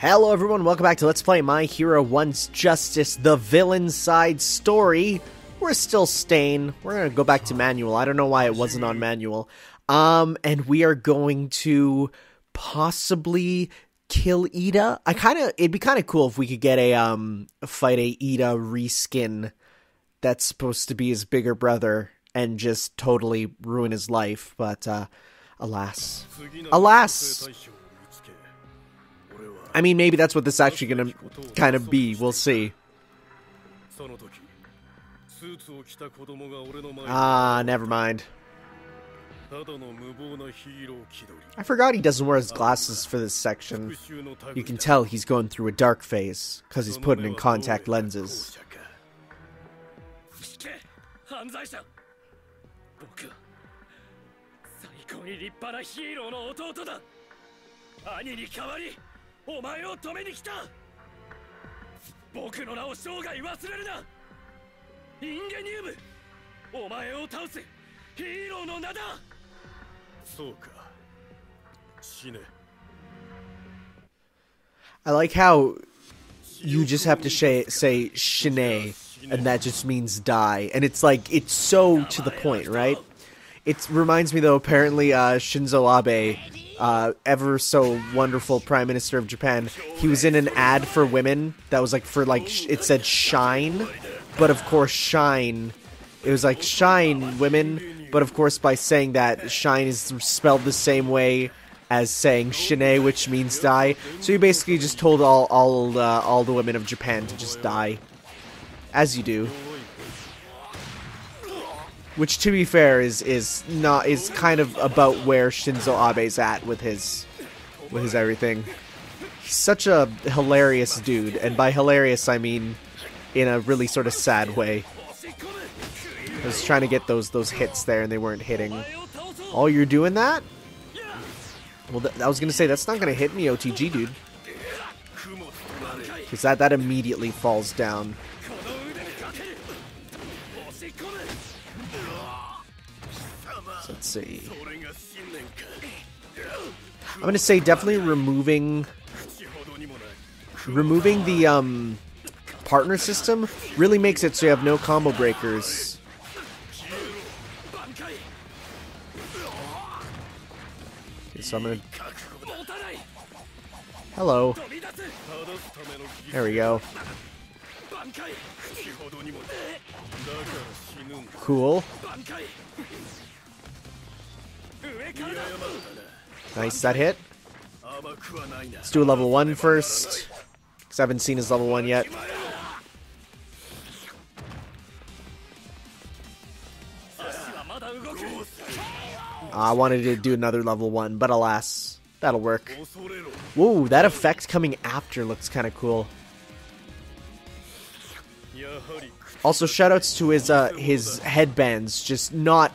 Hello everyone, welcome back to Let's Play My Hero Wants Justice, the villain side story. We're still staying. We're gonna go back to manual. I don't know why it wasn't on manual. And we are going to possibly kill Ida. It'd be kinda cool if we could get a fight a Ida reskin that's supposed to be his bigger brother and just totally ruin his life, but alas. I mean, maybe that's what this is actually gonna kind of be. We'll see. Ah, never mind. I forgot he doesn't wear his glasses for this section. You can tell he's going through a dark phase, because he's putting in contact lenses. I like how you just have to say Shine, and that just means die. And it's like, it's so to the point, right? It reminds me, though, apparently Shinzo Abe, ever so wonderful Prime Minister of Japan, he was in an ad for women that was like for like, it said shine, but of course shine, it was like shine women, but of course by saying that, shine is spelled the same way as saying shine, which means die. So he basically just told all the women of Japan to just die, as you do. Which, to be fair, is kind of about where Shinzo Abe's at with his everything. He's such a hilarious dude, and by hilarious I mean in a really sort of sad way. I was trying to get those hits there, and they weren't hitting. Oh, you're doing that? Well, I was gonna say that's not gonna hit me, OTG dude, because that immediately falls down. Let's see. I'm gonna say definitely removing the partner system really makes it so you have no combo breakers. Okay, so I'm gonna. Hello. There we go. Cool. Nice, that hit. Let's do a level 1 first, because I haven't seen his level 1 yet. I wanted to do another level 1, but alas, that'll work. Whoa, that effect coming after looks kind of cool. Also, shoutouts to his headbands, just not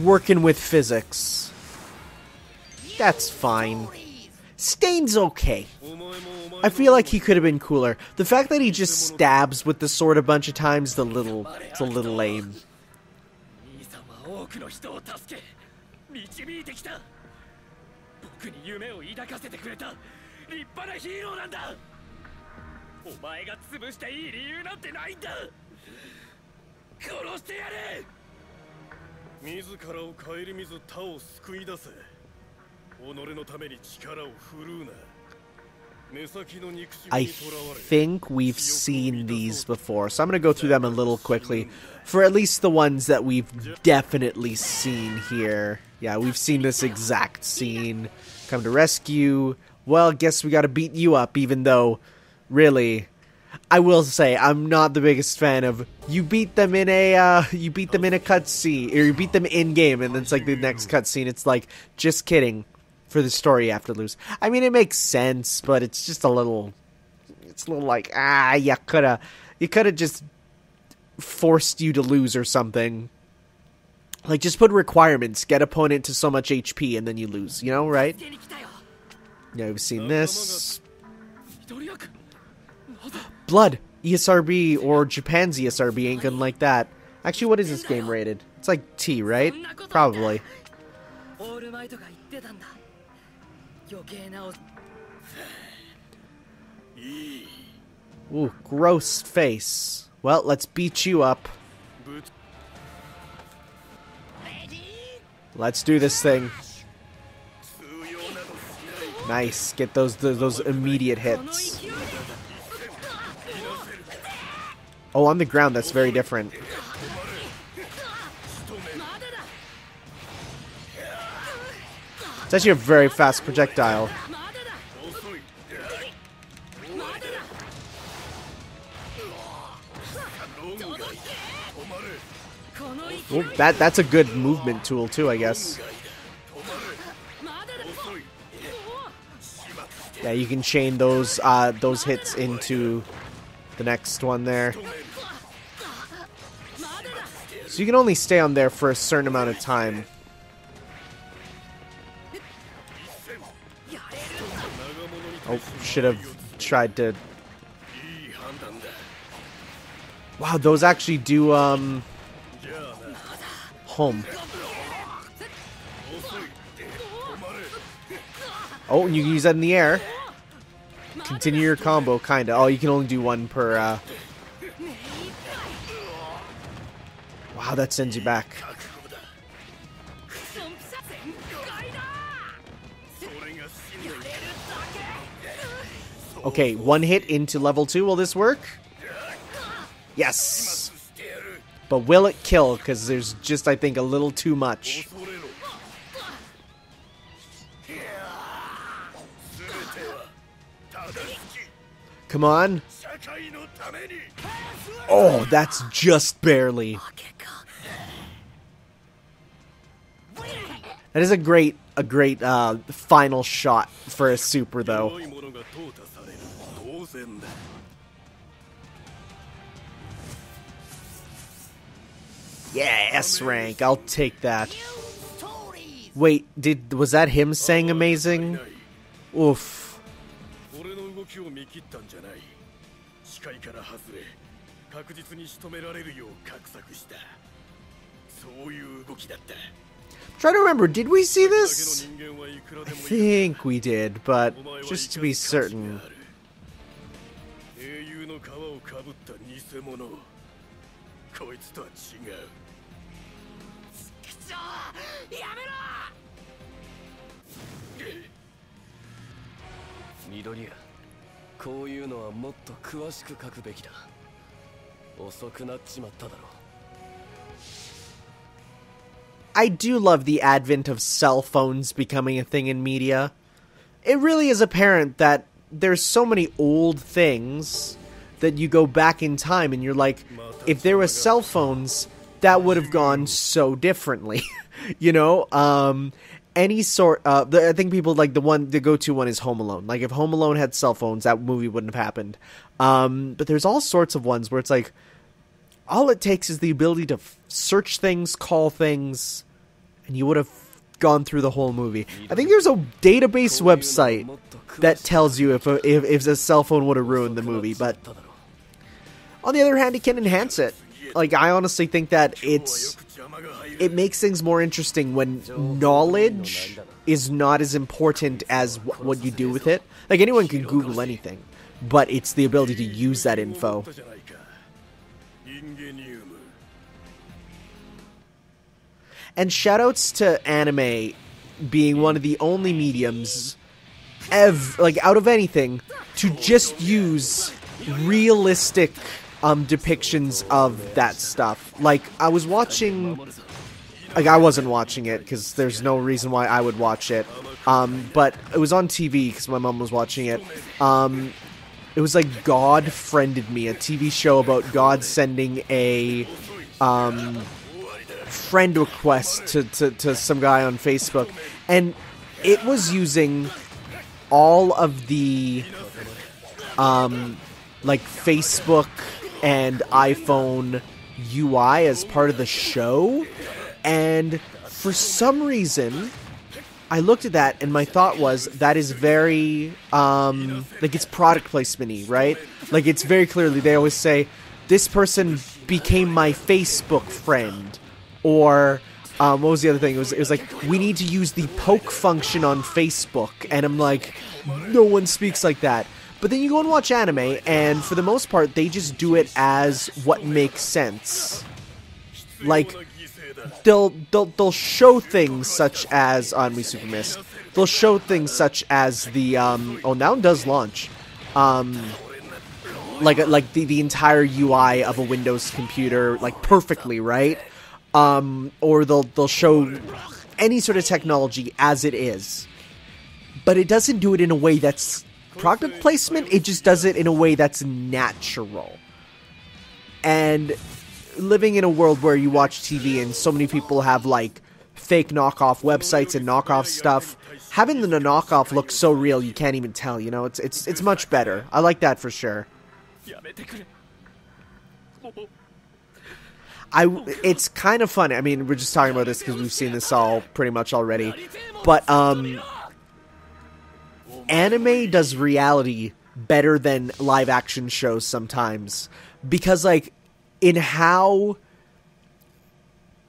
working with physics. That's fine. Stain's okay. I feel like he could have been cooler. The fact that he just stabs with the sword a bunch of times, it's a little lame. I think we've seen these before, so I'm going to go through them a little quickly, for at least the ones that we've definitely seen here. Yeah, we've seen this exact scene. Come to rescue. Well, guess we got to beat you up, even though, really, I will say I'm not the biggest fan of you beat them in a cutscene, or you beat them in game, and then it's like the next cutscene. It's like, just kidding. For the story you have to lose. I mean, it makes sense, but it's just a little... It's a little like, you You could have just forced you to lose or something. Like, just put requirements. Get opponent to so much HP and then you lose. You know, right? Yeah, we've seen this. Blood. ESRB or Japan's ESRB ain't gonna like that. Actually, what is this game rated? It's like T, right? Probably. Ooh, gross face. Well, let's beat you up. Let's do this thing. Nice. Get those immediate hits. Oh, on the ground, that's very different. It's actually a very fast projectile. Well, that's a good movement tool too, I guess. Yeah, you can chain those hits into the next one there. So you can only stay on there for a certain amount of time. Oh, should have tried to... Wow, those actually do, home. Oh, and you can use that in the air. Continue your combo, kinda. Oh, you can only do one per, Wow, that sends you back. Okay, one hit into level 2. Will this work? Yes. But will it kill? Because there's just, I think, a little too much. Come on. Oh, that's just barely. That is a great final shot for a super, though. Yeah, S rank. I'll take that. Wait, was that him saying amazing? Oof. Try to remember, did we see this? I think we did, but just to be certain. I do love the advent of cell phones becoming a thing in media. It really is apparent that there's so many old things that you go back in time and you're like, if there were cell phones, that would have gone so differently. You know? Any sort I think people like the go-to one is Home Alone. Like if Home Alone had cell phones, that movie wouldn't have happened. But there's all sorts of ones where it's like, all it takes is the ability to search things, call things, and you would have gone through the whole movie. I think there's a database website that tells you if a cell phone would have ruined the movie, but on the other hand, it can enhance it. Like, I honestly think that it makes things more interesting when knowledge is not as important as what you do with it. Like, anyone can Google anything, but it's the ability to use that info. And shoutouts to anime being one of the only mediums, out of anything, to just use realistic depictions of that stuff. Like, I was watching... Like, I wasn't watching it, because there's no reason why I would watch it. But it was on TV, because my mom was watching it. It was like God Friended Me, a TV show about God sending a... friend request to some guy on Facebook, and it was using all of the like Facebook and iPhone UI as part of the show, and for some reason I looked at that and my thought was that is very like it's product placement-y, right? Like it's very clearly, they always say this person became my Facebook friend, or what was the other thing? It was like, we need to use the poke function on Facebook, and I'm like, no one speaks like that. But then you go and watch anime, and for the most part, they just do it as what makes sense. Like, they'll show things such as, on me super missed. They'll show things such as the oh, now it does launch. Like the entire UI of a Windows computer, like perfectly, right? Or they'll show any sort of technology as it is, but it doesn't do it in a way that's product placement. It just does it in a way that's natural. And living in a world where you watch TV and so many people have like fake knockoff websites and knockoff stuff, having the knockoff look so real you can't even tell. You know, it's much better. I like that for sure. It's kind of funny. I mean, we're just talking about this because we've seen this all pretty much already. But anime does reality better than live action shows sometimes, because like in how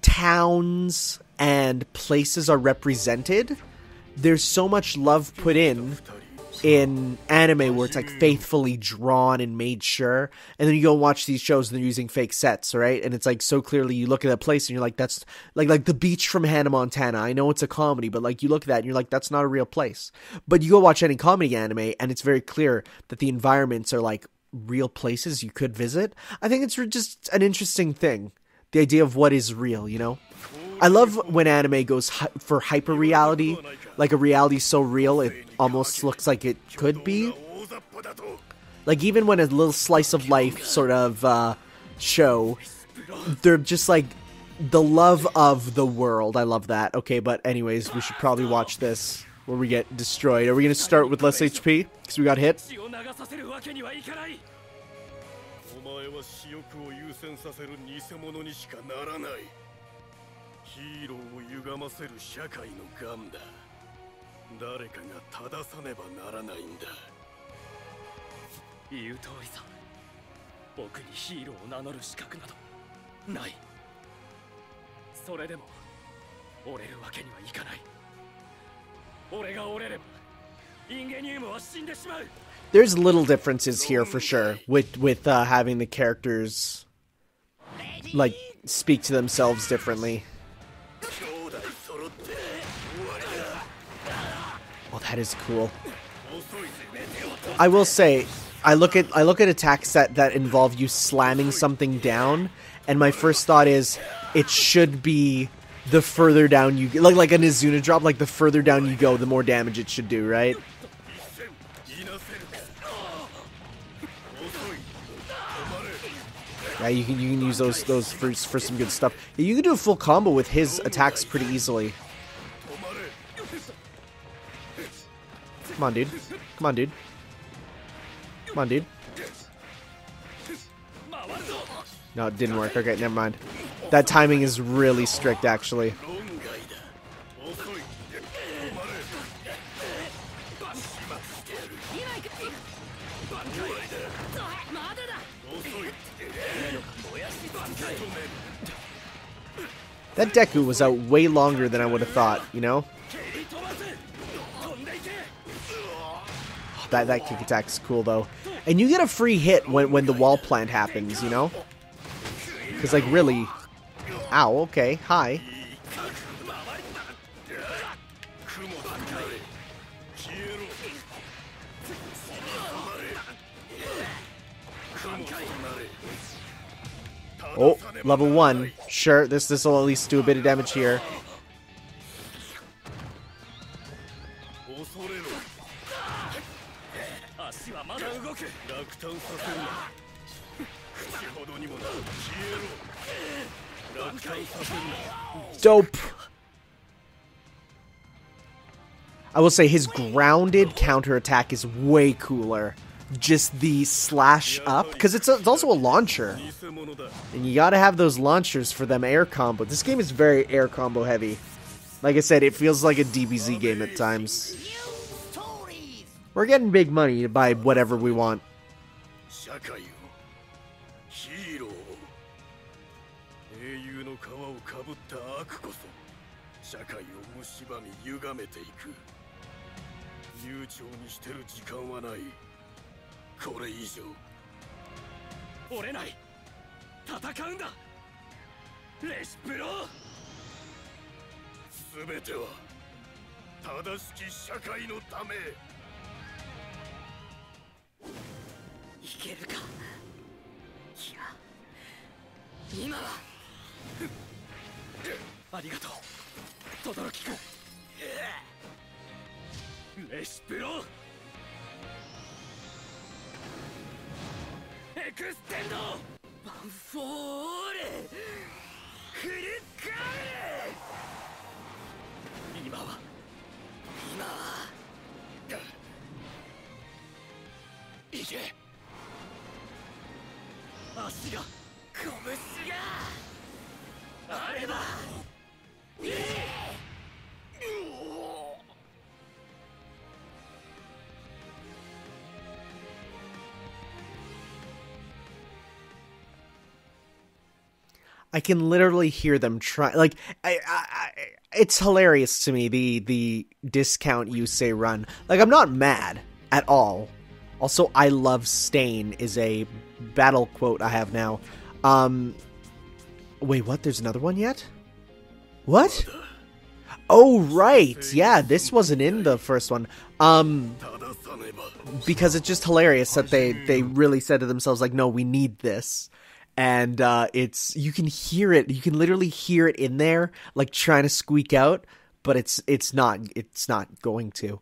towns and places are represented, there's so much love put in anime where it's like faithfully drawn and made sure, and then you go and watch these shows and they're using fake sets, right? And it's like so clearly you look at that place and you're like, that's like the beach from Hannah Montana. I know it's a comedy, but like you look at that and you're like, that's not a real place. But you go watch any comedy anime and it's very clear that the environments are like real places you could visit. I think it's just an interesting thing, the idea of what is real, you know? I love when anime goes for hyper reality, like a reality so real it almost looks like it could be. Like even when a little slice of life sort of show, they're just like the love of the world. I love that. Okay, but anyways, we should probably watch this where we get destroyed. Are we going to start with less HP because we got hit? There's little differences here for sure with having the characters like speak to themselves differently. Oh, that is cool. I will say, I look at attacks that involve you slamming something down, and my first thought is it should be the further down you go, like an Izuna drop, like the further down you go, the more damage it should do, right? Yeah, you can use those for some good stuff. Yeah, you can do a full combo with his attacks pretty easily. Come on, dude. Come on, dude. Come on, dude. No, it didn't work. Okay, never mind. That timing is really strict, actually. That Deku was out way longer than I would have thought, you know? That kick attack's cool, though. And you get a free hit when the wall plant happens, you know? Because, like, really... Ow, okay. Hi. Oh, level 1. Sure, this will at least do a bit of damage here. Dope. I will say his grounded counterattack is way cooler just the slash up, because it's also a launcher, and you gotta have those launchers for them air combo. This game is very air combo heavy. Like I said, it feels like a DBZ game at times. We're getting big money to buy whatever we want. I can literally hear them try. Like, it's hilarious to me, the discount Yusei run. Like, I'm not mad at all. Also, I love Stain is a battle quote I have now. Wait, what? There's another one yet? What? Oh, right. Yeah, this wasn't in the first one. Because it's just hilarious that they really said to themselves, like, no, we need this. And it's, you can hear it. You can literally hear it in there, like trying to squeak out, but it's not going to.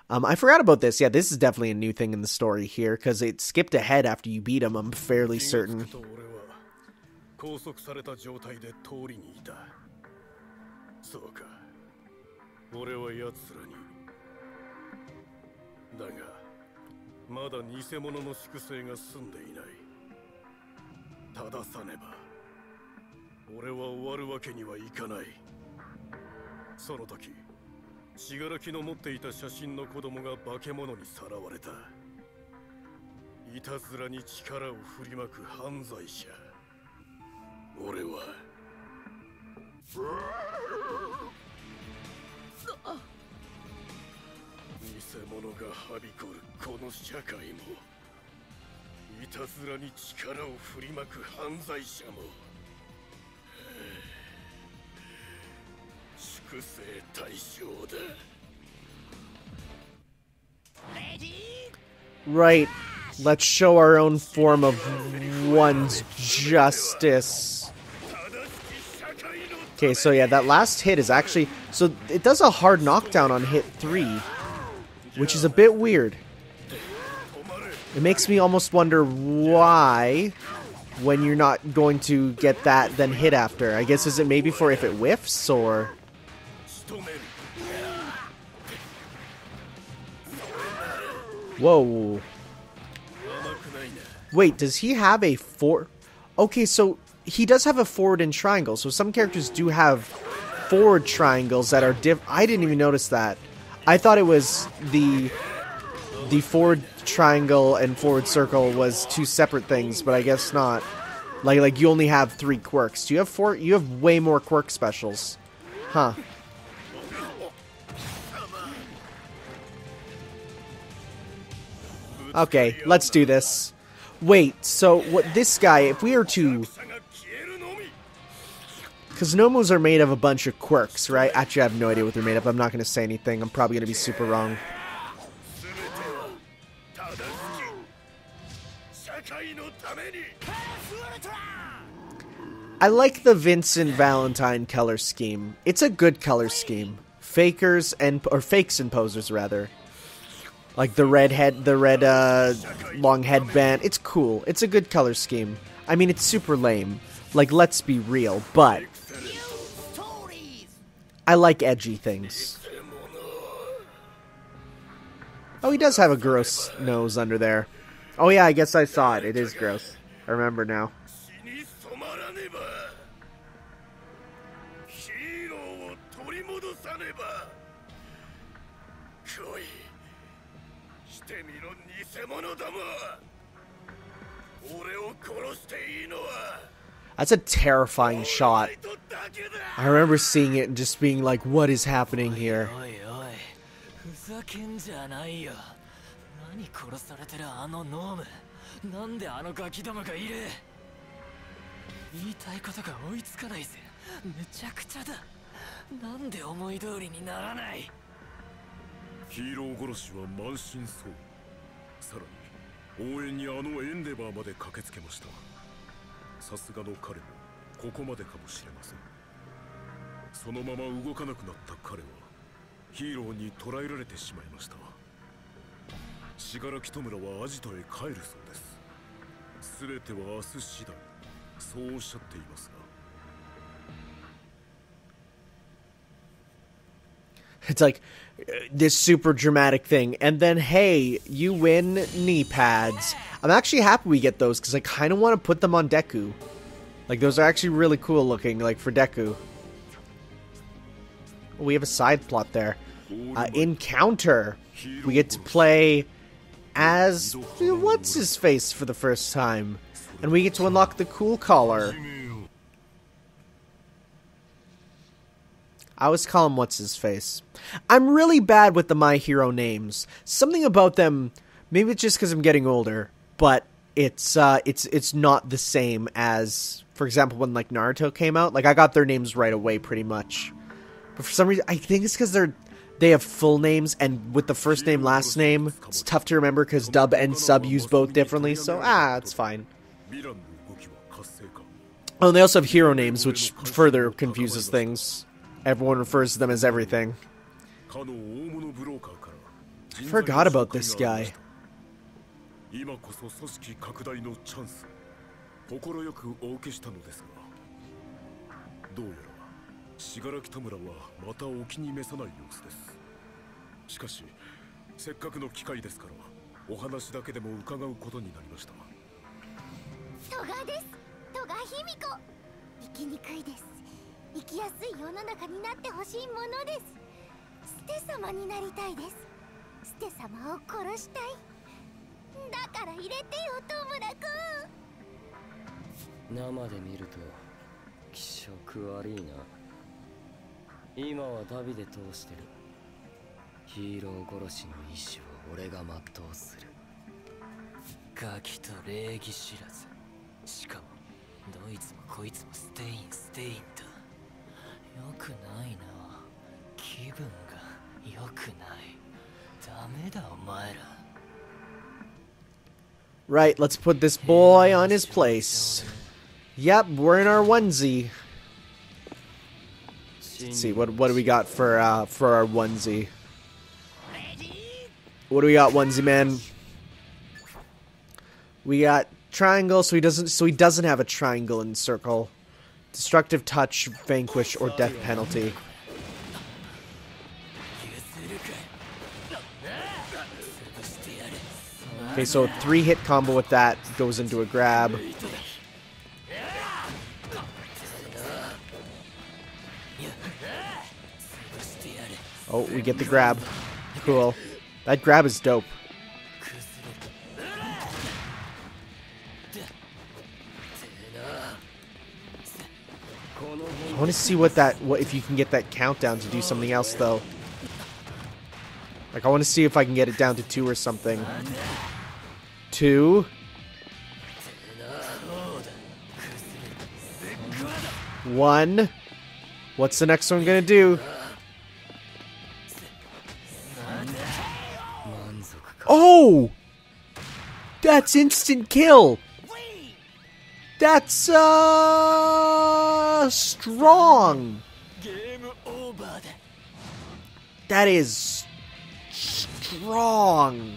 I forgot about this. Yeah, this is definitely a new thing in the story here, because it skipped ahead after you beat him, I'm fairly certain. Right. Let's show our own form of one's justice. Okay, so yeah, that last hit is actually... So it does a hard knockdown on hit 3, which is a bit weird. It makes me almost wonder why, when you're not going to get that, then hit after. I guess, is it maybe for if it whiffs, or... Whoa. Wait, does he have a forward... Okay, so he does have a forward and triangle. So some characters do have forward triangles that are I didn't even notice that. I thought it was the forward triangle and forward circle was two separate things, but I guess not. Like you only have 3 quirks. Do you have 4? You have way more quirk specials. Huh. Okay, let's do this. Wait, so what this guy, if we are to... Because Nomos are made of a bunch of quirks, right? Actually, I have no idea what they're made of. I'm not going to say anything. I'm probably going to be super wrong. I like the Vincent Valentine color scheme. It's a good color scheme. Fakers or fakes and posers, rather. Like the red long headband. It's cool. It's a good color scheme. I mean, it's super lame. Like, let's be real, but I like edgy things. Oh, he does have a gross nose under there. Oh yeah, I guess I saw it. It is gross. I remember now. That's a terrifying shot. I remember seeing it and just being like, what is happening here? It's like this super dramatic thing, and then hey, you win knee pads. I'm actually happy we get those because I kind of want to put them on Deku. Like, those are actually really cool looking, like, for Deku. We have a side plot there. Encounter. We get to play as what's his face for the first time, and we get to unlock the cool collar. I always call him what's his face. I'm really bad with the My Hero names. Something about them, maybe it's just because I'm getting older, but it's not the same as, for example, when like Naruto came out. Like, I got their names right away pretty much. But for some reason, I think it's because they have full names, and with the first name, last name, it's tough to remember because dub and sub use both differently, so it's fine. Oh, and they also have hero names, which further confuses things. Everyone refers to them as everything. I forgot about this guy. Right, let's put this boy on his place. Yep, we're in our onesie. Let's see, what do we got for our onesie? What do we got, onesie man? We got triangle, so he doesn't have a triangle and circle. Destructive touch, vanquish, or death penalty. Okay, so a 3-hit combo with that goes into a grab. Oh, we get the grab. Cool. That grab is dope. I want to see what if you can get that countdown to do something else, though. Like, I want to see if I can get it down to 2 or something. 2. 1. What's the next one gonna do? Oh! That's instant kill! That's, strong! That is strong!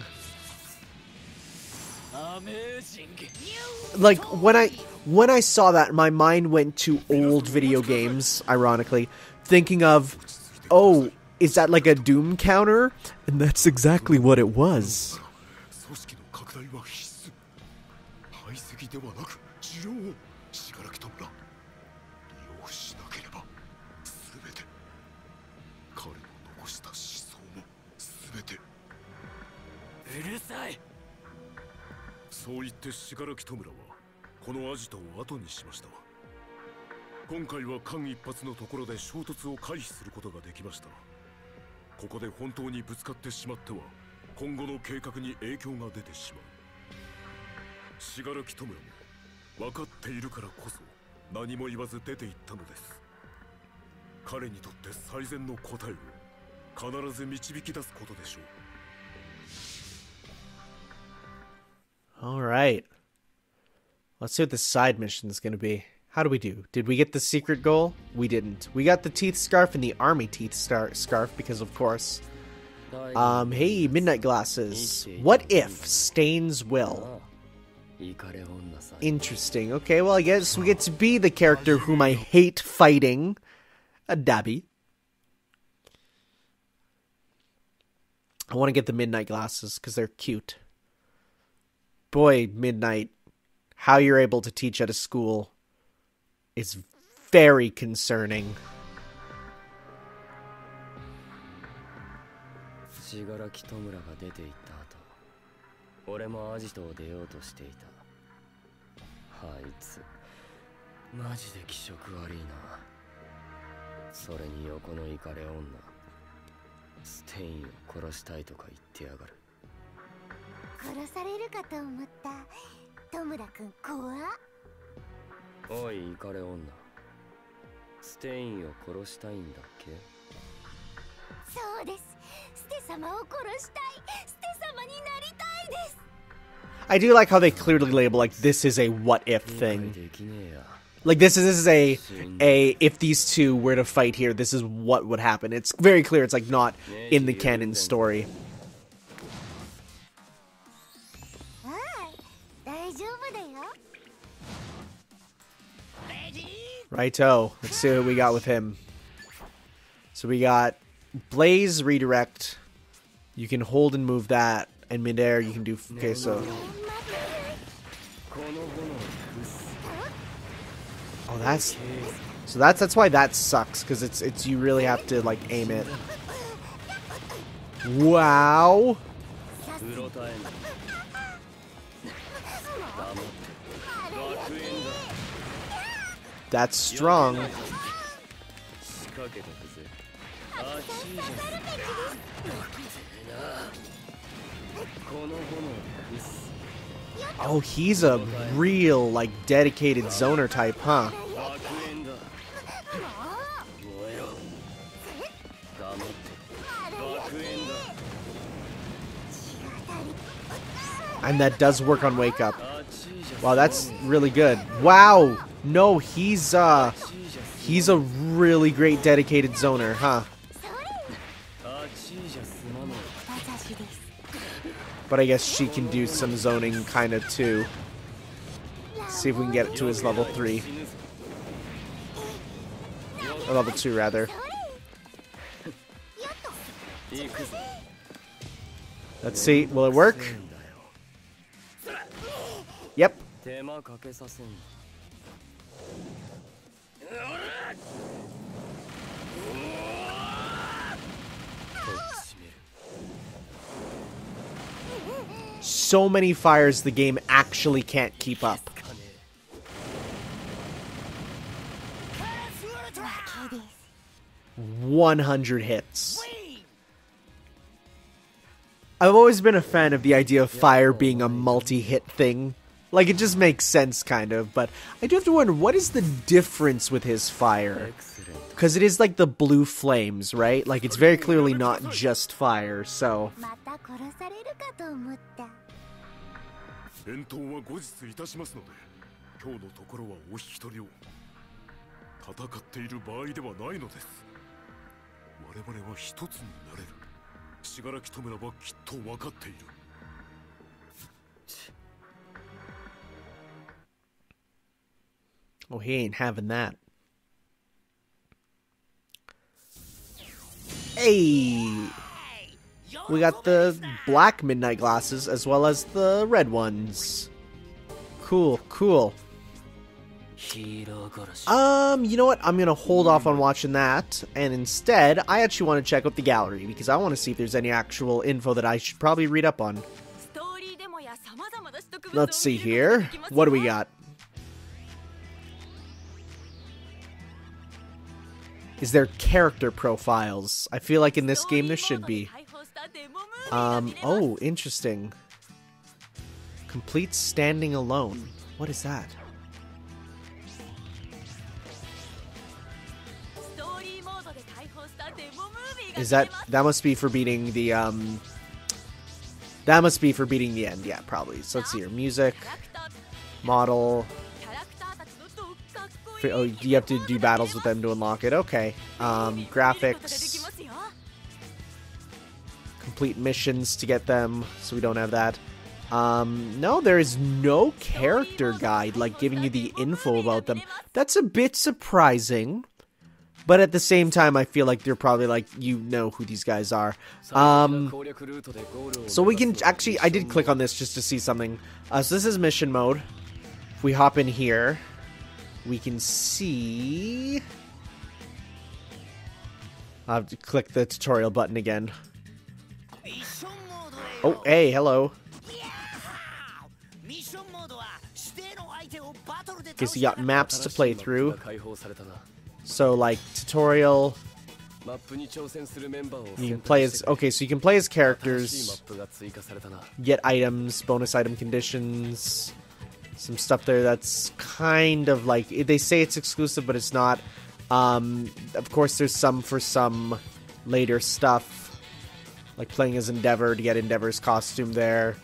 Like, when I saw that, my mind went to old video games, ironically, thinking of, oh, is that like a Doom counter? And that's exactly what it was. 排斥ではなく治療を死柄木弔利用しなければ全て彼の残した思想も全てうるさい。そう言って死柄木弔はこのアジトを後にしました。今回は間一髪のところで衝突を回避することができました。ここで本当にぶつかってしまっては今後の計画に影響が出てしまう。死柄木弔も分かっているからこそ何も言わず出て行ったのです。彼にとって最善の答えを必ず導き出すことでしょう。 Alright. Let's see what the side mission is going to be. How do we do? Did we get the secret goal? We didn't. We got the teeth scarf and the army teeth scarf because, of course. Hey, midnight glasses. What if Stain's will? Interesting. Okay, well, I guess we get to be the character whom I hate fighting. A Dabby. I want to get the midnight glasses because they're cute. Boy, Midnight, how you're able to teach at a school is very concerning. 死柄木弔が出て行った後、俺もアジトを出ようとしていた。あいつマジで気色悪いな。それに横のイカレ女、ステインを殺したいとか言ってやがる。殺されるかと思った。戸村くん怖っ。おいイカレ女、ステインを殺したいんだっけ？そうです。ステ様を殺したい。ステ様になりたいです。 I do like how they clearly label like this is a what if thing. Like this is a if these two were to fight here, this is what would happen. It's very clear. It's like not in the canon story. Righto. Let's see what we got with him. So we got Blaze redirect. You can hold and move that, and midair you can do. Okay, so. Oh, that's why that sucks, because it's you really have to like aim it. Wow. That's strong. Oh, he's a real, like, dedicated zoner type, huh? And that does work on Wake Up. Wow, that's really good. Wow! No, he's a really great dedicated zoner, huh? But I guess she can do some zoning kind of too. See if we can get it to his level 3. Or level 2, rather. Let's see, will it work? Yep. So many fires the game actually can't keep up. $100 hits. I've always been a fan of the idea of fire being a multi-hit thing. Like, it just makes sense, kind of, but I do have to wonder, what is the difference with his fire? Because it is like the blue flames, right? Like, it's very clearly not just fire, so... 返答は後日いたしますので、今日のところはお引き取りを。戦っている場合ではないのです。我々は一つになれる。死柄木弔はきっと分かっている。Oh, he ain't having that. Hey! We got the black midnight glasses as well as the red ones. Cool, cool. You know what? I'm gonna hold off on watching that, and instead, I actually want to check out the gallery, because I want to see if there's any actual info that I should probably read up on. Let's see here. What do we got? Is there character profiles? I feel like in this game there should be. Oh, interesting. Complete standing alone. What is that? Is that must be for beating the that must be for beating the end, yeah, probably. So let's see here. Music, model. Oh, you have to do battles with them to unlock it. Okay. Graphics. Complete missions to get them, so we don't have that. No, there is no character guide, like giving you the info about them. That's a bit surprising. But at the same time, I feel like they're probably like, you know who these guys are. So we can, actually, I did click on this just to see something. So this is mission mode. If we hop in here, we can see... I'll have to click the tutorial button again. Oh, hey, hello. Okay, so you got maps to play through. So, like, tutorial, you can play as, okay, so you can play as characters, get items, bonus item conditions, some stuff there that's kind of like, they say it's exclusive, but it's not. Of course, there's some for some later stuff, like playing as Endeavor to get Endeavor's costume there,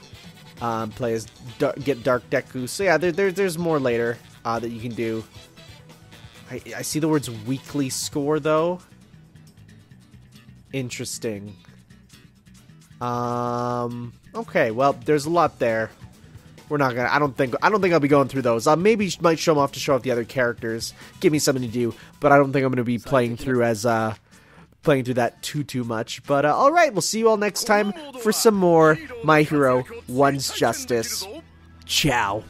play as, get Dark Deku, so yeah, there's more later that you can do. I see the words weekly score though. Interesting. Okay, well, there's a lot there. We're not gonna. I don't think I'll be going through those. Maybe might show them off to show off the other characters. Give me something to do, but I don't think I'm gonna be playing through that too much. But all right, we'll see you all next time for some more My Hero One's Justice. Ciao.